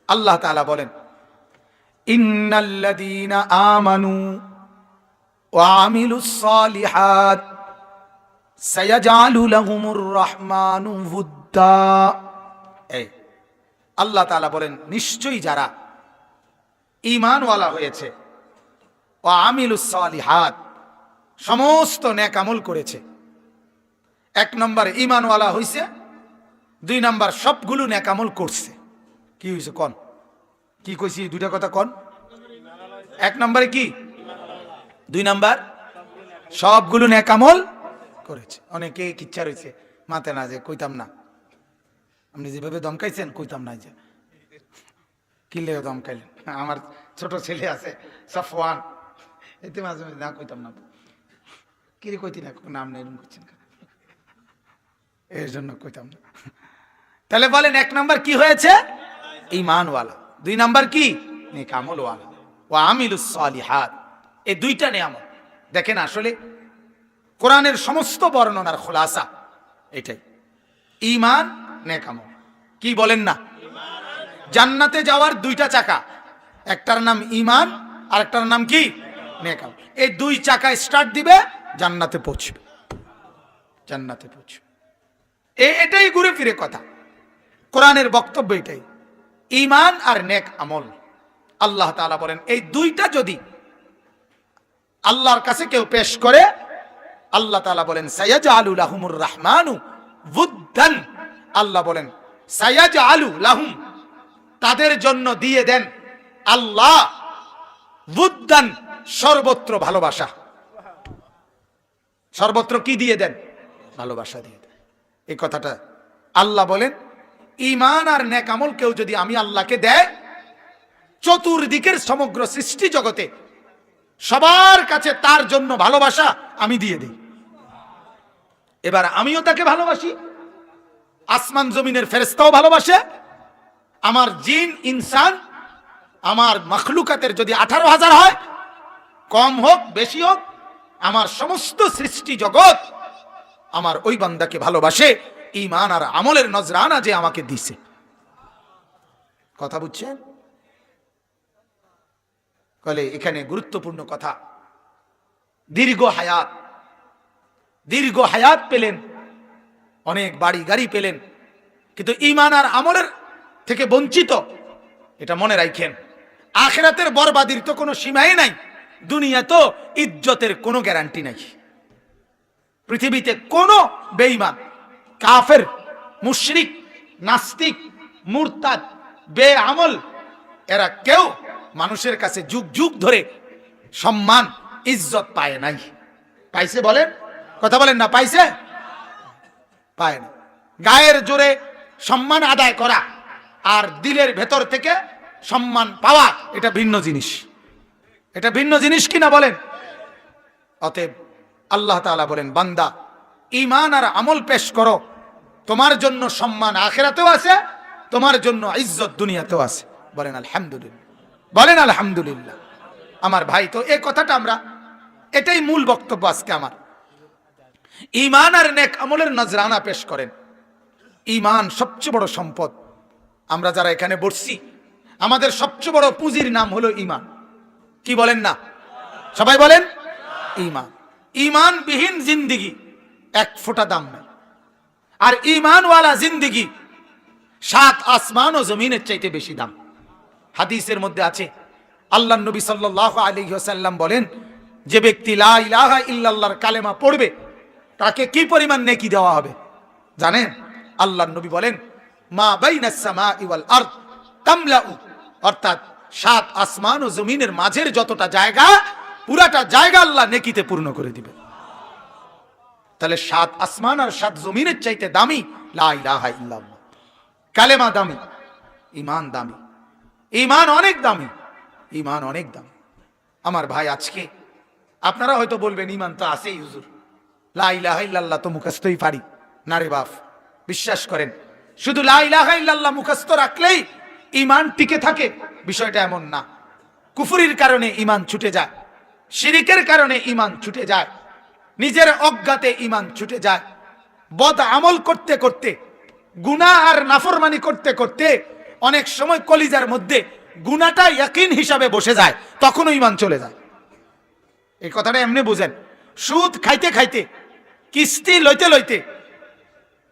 আল্লাহ তাআলা বলেন, ইন্নাল্লাযীনা আমানু ওয়া আমিলুস সালিহাত সায়াজআলু লাহুমুর রাহমানু উদ্দা। এই আল্লাহ তাআলা বলেন, নিশ্চয়ই যারা ঈমানওয়ালা হয়েছে, ওয়া আমিলুস সালিহাত, সমস্ত নেক আমল করেছে। এক নম্বর ঈমানওয়ালা হইছে, দুই নম্বর সবগুলো নেক আমল করছে। কি হইছে কোন? কি কইছি? দুইটা কথা কোন। এক নম্বরে কি, দুই নম্বর সবগুলো নেক আমল করেছে। অনেকে ইচ্ছা রয়েছে মাতে না যে কইতাম না, আপনি যেভাবে দমকাইছেন কইতাম না, যে কি লেগে দমকাইলেন। আমার ছোট ছেলে আছে সাফওয়ান, এতে মাঝে মাঝে না কইতাম না, কি রে কইতি না, নাম নেই এরকম করছেন, এর জন্য কইতাম না। তাহলে বলেন, এক নাম্বার কি হয়েছে? ঈমানওয়ালা। দুই নাম্বার কি? নেক আমলওয়ালা। ওয়া আমিলুস সালিহাত, এই দুইটা নিয়ামত। দেখেন, আসলে কোরআনের সমস্ত বর্ণনার খোলাসা এটাই, ঈমান, নেক আমল। কি বলেন না? জান্নাতে যাওয়ার দুইটা চাকা, একটার নাম ঈমান আর একটার নাম কি? নেক আমল। এই দুই চাকায় স্টার্ট দিবে, জান্নাতে পৌঁছবে, জান্নাতে পৌঁছবে। এটাই ঘুরে ফিরে কথা, কোরআনের বক্তব্য এটাই, ঈমান আর নেক আমল। আল্লাহ তাআলা বলেন, এই দুইটা যদি আল্লাহর কাছে কেউ পেশ করে, আল্লাহ তাআলা বলেন সায়াজআলু লাহুমুর রাহমানু উদ্দান। আল্লাহ বলেন সায়াজআলু লাহুম, তাদের জন্য দিয়ে দেন আল্লাহ উদ্দান, সর্বত্র ভালোবাসা। সর্বত্র কি দিয়ে দেন? ভালোবাসা দিয়ে দেন। এই কথাটা আল্লাহ বলেন, ঈমান আর নেক আমল কেউ যদি আমি আল্লাহকে দেয়, চতুর্দিকের সমগ্র সৃষ্টি জগতে সবার কাছে তার জন্য ভালোবাসা আমি দিয়ে দিই। এবার আমিও তাকে ভালোবাসি, আসমান জমিনের ফেরেশতাও ভালোবাসে, আমার জিন ইনসান, আমার মখলুকাতের যদি 18,000 হয়, কম হোক বেশি হোক, আমার সমস্ত সৃষ্টি জগৎ আমার ওই বান্দাকে ভালোবাসে, ঈমান আর আমলের নজরানা যে আমাকে দিছে। কথা বুঝছেন? বলে এখানে গুরুত্বপূর্ণ কথা, দীর্ঘ হায়াত পেলেন, অনেক বাড়ি গাড়ি পেলেন, কিন্তু ঈমান আর আমলের থেকে বঞ্চিত। এটা মনে রাখেন, আখিরাতের বরবাদির তো কোনো সীমাই নাই, দুনিয়া তো ইজ্জতের কোনো গ্যারান্টি নাই। পৃথিবীতে কোনো বেঈমান, কাফের, মুশরিক, নাস্তিক, মুরতাদ, বেআমল, এরা কেউ মানুষের কাছে যুগ যুগ ধরে সম্মান ইজ্জত পায় নাই। পাইছে? বলেন, কথা বলেন না, পাইছে? পায় না। গায়ের জোরে সম্মান আদায় করা আর দিলের ভেতর থেকে সম্মান পাওয়া, এটা ভিন্ন জিনিস। এটা ভিন্ন জিনিস কিনা বলেন? অতএব আল্লাহ তাআলা বলেন, বান্দা ঈমান আর আমল পেশ করো, তোমার জন্য সম্মান আখিরাতেও আছে, তোমার জন্য ইজ্জত দুনিয়াতেও আছে। বলেন আলহামদুলিল্লাহ, বলেন আলহামদুলিল্লাহ। আমার ভাই, তো এই কথাটা আমরা, এটাই মূল বক্তব্য আজকে আমার। ঈমান আর নেক আমলের নজরানা পেশ করেন। ঈমান সবচেয়ে বড় সম্পদ। আমরা যারা এখানে বসছি, আমাদের সবচেয়ে বড় পুঁজির নাম হলো ঈমান। কি বলেন না? সবাই বলেন ঈমান। ঈমানবিহীন জিন্দেগি এক ফোঁটা দাম নাই, আর ঈমানওয়ালা জিন্দেগি 7 আসমান ও জমিনের চাইতে বেশি দাম। হাদিসের মধ্যে আছে, আল্লাহর নবী সাল্লাল্লাহু আলাইহি ওয়াসাল্লাম বলেন, যে ব্যক্তি লা ইলাহা ইল্লাল্লাহর কালেমা পড়বে, তাকে কি পরিমাণ নেকি দেওয়া হবে জানেন? আল্লাহর নবী বলেন, মা বাইনাস সামাই ওয়াল আরদ তামলাউ, অর্থাৎ 7 আসমান ও জমিনের মাঝের যতটা জায়গা, পুরাটা জায়গা আল্লাহ নেকিতে পূর্ণ করে দিবে। তাহলে 7 আসমান আর 7 জমিনের চাইতে দামি লা ইলাহা ইল্লাল্লাহ। কালেমা দামি, ঈমান দামি, ঈমান অনেক দামি, ঈমান অনেক দামি। আমার ভাই, আজকে আপনারা হয়তো বলবেন, ঈমান তো আছেই হুজুর, লা ইলাহা ইল্লাল্লাহ তো মুখস্থই পারি না রে বাপ। বিশ্বাস করেন, শুধু লা ইলাহা ইল্লাল্লাহ মুখস্থ রাখলেই ঈমান টিকে থাকে, বিষয়টা এমন না। কুফরির কারণে ঈমান ছুটে যায়, শিরিকের কারণে ঈমান ছুটে যায়, নিজের অজ্ঞাতে ঈমান ছুটে যায়, বদ আমল করতে করতে, গুনাহ আর নাফরমানি করতে করতে অনেক সময় কলিজার মধ্যে গুনাহটা ইয়াকিন হিসাবে বসে যায়, তখনও ঈমান চলে যায়। এই কথাটা এমনি বুঝেন, সুদ খাইতে খাইতে, কিস্তি লইতে লইতে,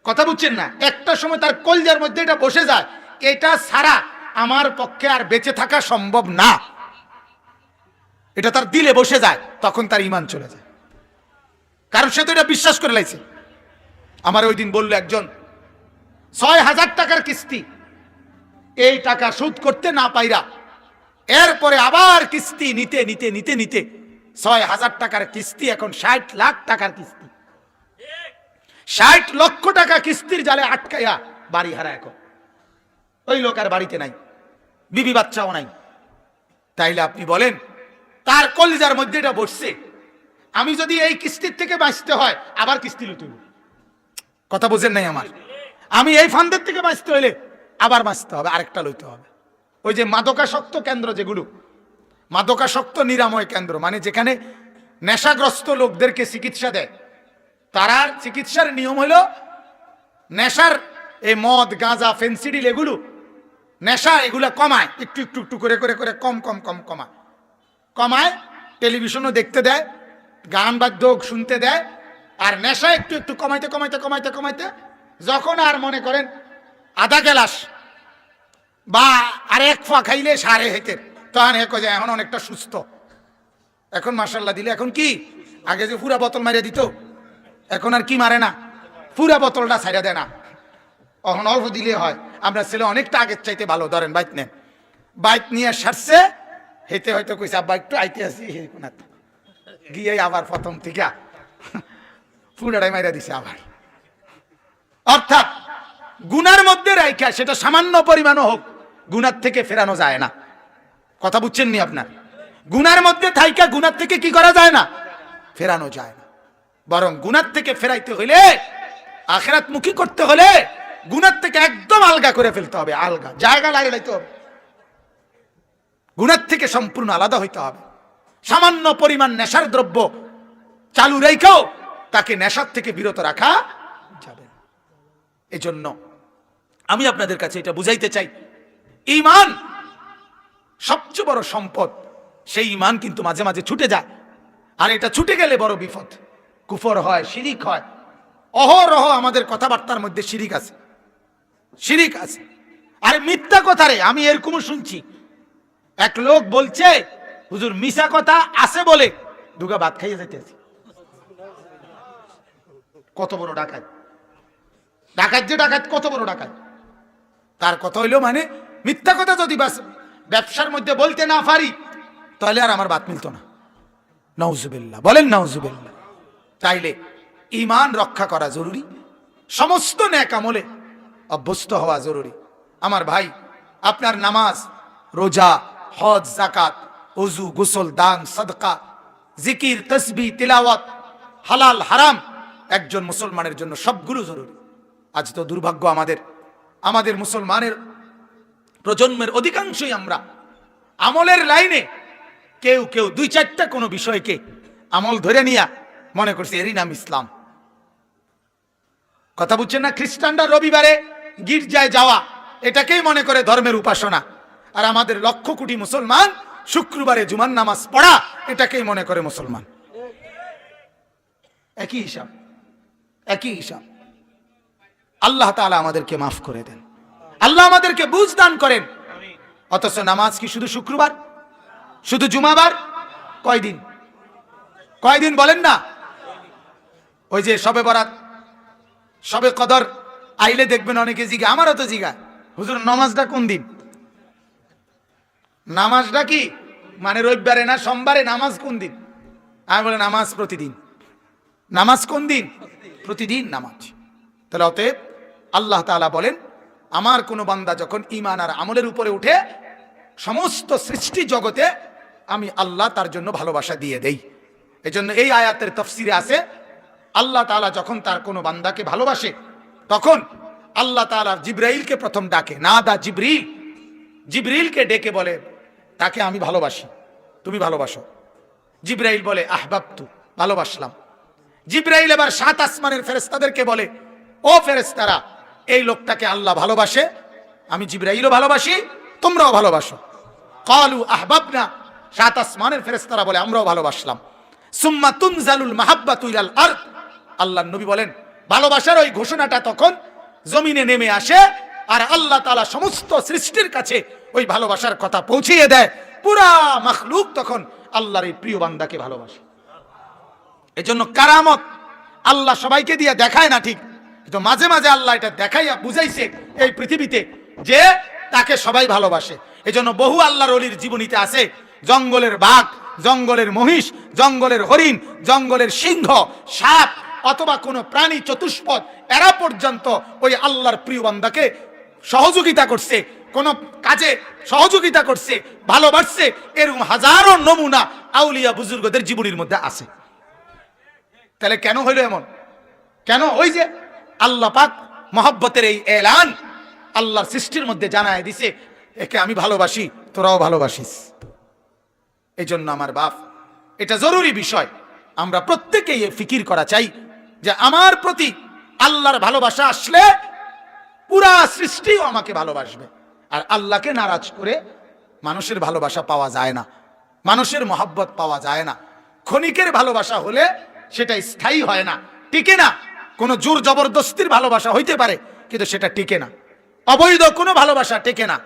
কথা বুঝছেন না, একটা সময় তার কলিজার মধ্যে এটা বসে যায়, এটা ছাড়া আমার পক্ষে আর বেঁচে থাকা সম্ভব না, এটা তার দিলে বসে যায়, তখন তার ঈমান চলে যায়। কারণ সে তো এটা বিশ্বাস করে লাইছে। আমার ওই দিন বলল একজন, ৬,০০০ টাকার কিস্তি, এই টাকা শোধ করতে না পাইরা এরপরে আবার কিস্তি নিতে নিতে নিতে নিতে ৬,০০০ টাকার কিস্তি এখন ৬০ লাখ টাকার কিস্তি, ৬০ লক্ষ টাকা কিস্তির জালে আটকাইয়া বাড়ি হারা। এখন ওই লোক আর বাড়িতে নাই, বিবি বাচ্চাও নাই। তাইলে আপনি বলেন, তার কলিজার মধ্যে এটা বসছে, আমি যদি এই কিস্তির থেকে বাঁচতে হয় আবার কিস্তি লুতুব, কথা বোঝেন নাই আমার, আমি এই ফান্দের থেকে বাঁচতে হইলে আবার বাঁচতে হবে, আরেকটা লইতে হবে। ওই যে মাদকাসক্ত কেন্দ্র, যেগুলো মাদকাসক্ত নিরাময় কেন্দ্র, মানে যেখানে নেশাগ্রস্ত লোকদেরকে চিকিৎসা দেয়, তারার চিকিৎসার নিয়ম হলো নেশার এই মদ গাঁজা ফেন্সিডিল এগুলো নেশা এগুলা কমায়, একটু একটু একটু করে করে করে কম কম কম কমায়, টেলিভিশনও দেখতে দেয়, গান বাদ্য শুনতে দেয়, আর নেশা একটু একটু কমাইতে কমাইতে কমাইতে কমাইতে যখন আর মনে করেন আধা গ্লাস বা আর এক ফা খাইলে সারে হেতের, তখন এক যায় এখন অনেকটা সুস্থ, এখন মাশাআল্লাহ দিলে এখন কি, আগে যে পুরা বোতল মারিয়ে দিত, এখন আর কি মারে না, পুরা বোতলটা ছাইড়া দেয় না, এখন অল্প দিলে হয়। আমরা ছেলে অনেকটা আগের চাইতে ভালো, ধরেন বাইক নেন, বাইক নিয়ে সারছে, হেতে হয়তো কইছে আব্বা একটু আইতে আসি, গিয়ে আবার প্রথম থেকে পুরাটাই মাইরা দিছে আবার। অর্থাৎ গুনার মধ্যে রাইখা, সেটা সামান্য পরিমাণও হোক, গুনার থেকে ফেরানো যায় না, কথা বুঝছেন নি আপনার, গুনার মধ্যে থাইকা গুনার থেকে কি করা যায় না, ফেরানো যায় না, বরং গুনার থেকে ফেরাইতে হইলে, আখিরাত মুখী করতে হলে গুনার থেকে একদম আলগা করে ফেলতে হবে, আলগা জায়গা লাগাইতে হবে, গুনার থেকে সম্পূর্ণ আলাদা হইতে হবে। সামান্য পরিমাণ নেশার দ্রব্য চালু রেখেও তাকে নেশার থেকে বিরত রাখা যাবে। এজন্য আমি আপনাদের কাছে এটা বুঝাইতে চাই, ঈমান সবচেয়ে বড় সম্পদ। সেই ঈমান কিন্তু মাঝে মাঝে ছুটে যায়, আর এটা ছুটে গেলে বড় বিপদ, কুফর হয়, শিরিক হয়। অহরহ আমাদের কথাবার্তার মধ্যে শিরিক আছে, শিরিক আছে। আর মিথ্যা কথা রে, আমি এরকম শুনছি, এক লোক বলছে হুজুর মিছা কথা আছে বলে দুগা ভাত খাইয়ে যাইতেছি। কত বড় ডাকাত, ডাকাত যে ডাকাত, কত বড় ডাকাত। তার কথা হইলো মানে মিথ্যা কথা যদি ব্যবসার মধ্যে বলতে না পারি, তাহলে আর আমার ভাত মিলত না। নাউজুবিল্লাহ, বলেন নাউজুবিল্লাহ। তাইলে ঈমান রক্ষা করা জরুরি, সমস্ত নেক আমলে অভ্যস্ত হওয়া জরুরি। আমার ভাই, আপনার নামাজ, রোজা, হজ, যাকাত, ওযু, গোসল, দান, সাদকা, জিকির, তাসবিহ, তিলাওয়াত, হালাল হারাম একজন মুসলমানের জন্য সবগুলো জরুরি। আজ তো দুর্ভাগ্য আমাদের মুসলমানের প্রজন্মের অধিকাংশই আমরা আমলের লাইনে কেউ কেউ দুই চারটা কোনো বিষয়কে আমল ধরে নিয়া মনে করছে এরই নাম ইসলাম, কথা বুঝছেন না। খ্রিস্টানরা রবিবারে গির্জায় যাওয়া এটাকেই মনে করে ধর্মের উপাসনা, আর আমাদের লক্ষ কোটি মুসলমান শুক্রবারে জুমার নামাজ পড়া এটাকেই মনে করে মুসলমান। একই হিসাব, একই হিসাব। আল্লাহ তাআলা আমাদেরকে মাফ করে দেন, আল্লাহ আমাদেরকে বুঝ দান করেন। অথচ নামাজ কি শুধু শুক্রবার, শুধু জুমাবার? কয়দিন, কয়দিন বলেন না? ওই যে শবে বরাত, শবে কদর আইলে দেখবেন অনেকে জিগা, আমারও তো জিগা, হুজুর নামাজটা কোন দিন? নামাজটা কি মানে রবিবারে না সোমবারে? নামাজ কোন দিন? আমি বলে নামাজ প্রতিদিন। নামাজ কোন দিন? প্রতিদিন নামাজ। তাহলে অতএব আল্লাহ তাআলা বলেন, আমার কোন বান্দা যখন ঈমান আর আমলের উপরে উঠে, সমস্ত সৃষ্টি জগতে আমি আল্লাহ তার জন্য ভালোবাসা দিয়ে দেই। এজন্য এই আয়াতের তাফসিরে আছে, আল্লাহ তাআলা যখন তার কোনো বান্দাকে ভালোবাসে, তখন আল্লাহ তাআলা জিবরাইলকে প্রথম ডাকে, না দা জিবরিল, জিবরিলকে ডেকে বলে তাকে আমি ভালোবাসি, তুমি ভালোবাসো। জিবরাইল বলে আহবাবতু, ভালোবাসলাম। জিবরাইল এবার 7 আসমানের ফেরেশতাদেরকে বলে, ও ফেরেশতারা, এই লোকটাকে আল্লাহ ভালোবাসে, আমি জিবরাইলও ভালোবাসি, তোমরাও ভালোবাসো। ক্বালু আহবাবনা, সাত আসমানের ফেরেশতারা বলে আমরাও ভালোবাসলাম। সুম্মা তুনজালুল মাহাব্বাতু ইলাল আরদ, আল্লাহর নবী বলেন ভালোবাসার ওই ঘোষণাটা তখন জমিনে নেমে আসে, আর আল্লাহ তাআলা সমস্ত সৃষ্টির কাছে ওই ভালোবাসার কথা পৌঁছিয়ে দেয়। পুরা মাখলুক তখন আল্লাহর এই প্রিয় বান্দাকে ভালোবাসে। এজন্য কারামত আল্লাহ সবাইকে দিয়ে দেখায় না ঠিক, কিন্তু মাঝে মাঝে আল্লাহ এটা দেখাইয়া বুঝাইছে এই পৃথিবীতে যে তাকে সবাই ভালোবাসে। এজন্য বহু আল্লাহর ওলির জীবনীতে আছে জঙ্গলের বাঘ, জঙ্গলের মহিষ, জঙ্গলের হরিণ, জঙ্গলের সিংহ, সাপ অথবা কোনো প্রাণী চতুষ্পদ, এরা পর্যন্ত ওই আল্লাহর প্রিয় বান্দাকে সহযোগিতা করছে, কোন কাজে সহযোগিতা করছে, ভালোবাসছে। এরকম হাজারো নমুনা আউলিয়া বুজুর্গদের জীবনীর মধ্যে আছে। তাহলে কেন হইল এমন? কেন? ওই যে আল্লাহ পাক মহব্বতের এই এলান আল্লাহর সৃষ্টির মধ্যে জানায় দিছে, একে আমি ভালোবাসি, তোরাও ভালোবাসিস। এই জন্য আমার বাপ, এটা জরুরি বিষয়, আমরা প্রত্যেকেই ফিকির করা চাই যে আমার প্রতি আল্লাহর ভালোবাসা আসলে পুরা সৃষ্টিও আমাকে ভালোবাসবে। আর আল্লাহকে নারাজ করে মানুষের ভালোবাসা পাওয়া যায় না, মানুষের মহব্বত পাওয়া যায় না। ক্ষণিকের ভালোবাসা হলে সেটা স্থায়ী হয় না, টিকে না। কোনো জোর জবরদস্তির ভালোবাসা হইতে পারে, কিন্তু সেটা টিকে না। অবৈধ কোনো ভালোবাসা টেকে না।